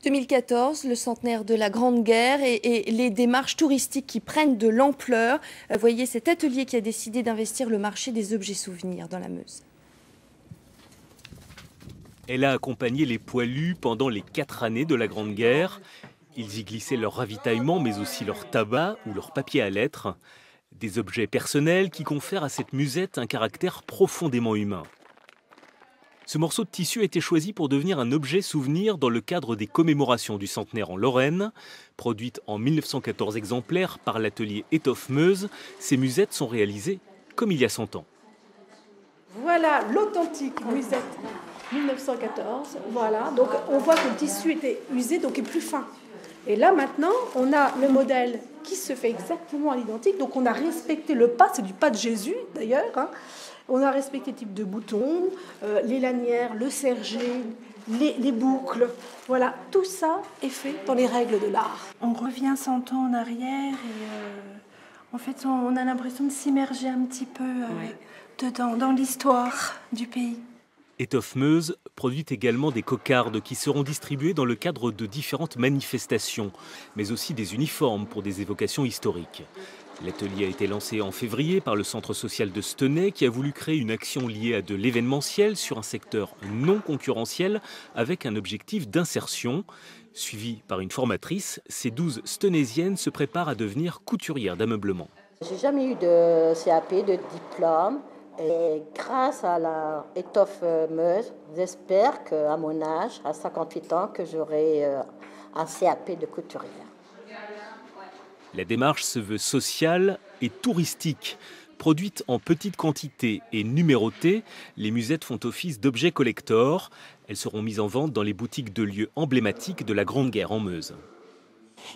2014, le centenaire de la Grande Guerre et les démarches touristiques qui prennent de l'ampleur. Voyez cet atelier qui a décidé d'investir le marché des objets souvenirs dans la Meuse. Elle a accompagné les poilus pendant les 4 années de la Grande Guerre. Ils y glissaient leur ravitaillement, mais aussi leur tabac ou leur papier à lettres. Des objets personnels qui confèrent à cette musette un caractère profondément humain. Ce morceau de tissu a été choisi pour devenir un objet souvenir dans le cadre des commémorations du centenaire en Lorraine. Produite en 1914 exemplaires par l'atelier Étoffe Meuse, ces musettes sont réalisées comme il y a 100 ans. Voilà l'authentique musette 1914. Voilà, donc on voit que le tissu était usé, donc est plus fin. Et là maintenant, on a le modèle qui se fait exactement à l'identique. Donc on a respecté le pas, c'est du pas de Jésus d'ailleurs. Hein. On a respecté le type de boutons, les lanières, le serré, les boucles. Voilà, tout ça est fait dans les règles de l'art. On revient 100 ans en arrière et en fait on a l'impression de s'immerger un petit peu dedans, dans l'histoire du pays. Étoffe Meuse produit également des cocardes qui seront distribuées dans le cadre de différentes manifestations, mais aussi des uniformes pour des évocations historiques. L'atelier a été lancé en février par le centre social de Stenay qui a voulu créer une action liée à de l'événementiel sur un secteur non concurrentiel avec un objectif d'insertion. Suivies par une formatrice, ces 12 Stenaisiennes se préparent à devenir couturières d'ameublement. J'ai jamais eu de CAP, de diplôme. Et grâce à la Étoffe Meuse, j'espère qu'à mon âge, à 58 ans, que j'aurai un CAP de couturière. La démarche se veut sociale et touristique. Produites en petite quantité et numérotées, les musettes font office d'objets collector. Elles seront mises en vente dans les boutiques de lieux emblématiques de la Grande Guerre en Meuse.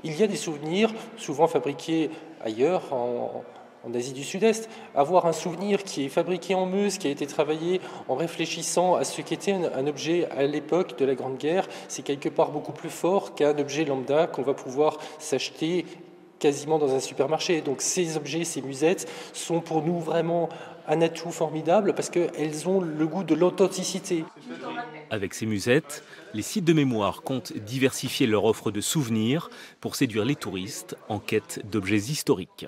Il y a des souvenirs souvent fabriqués ailleurs, en Asie du Sud-Est. Avoir un souvenir qui est fabriqué en Meuse, qui a été travaillé en réfléchissant à ce qu'était un objet à l'époque de la Grande Guerre, c'est quelque part beaucoup plus fort qu'un objet lambda qu'on va pouvoir s'acheter quasiment dans un supermarché. Donc ces objets, ces musettes, sont pour nous vraiment un atout formidable parce qu'elles ont le goût de l'authenticité. Avec ces musettes, les sites de mémoire comptent diversifier leur offre de souvenirs pour séduire les touristes en quête d'objets historiques.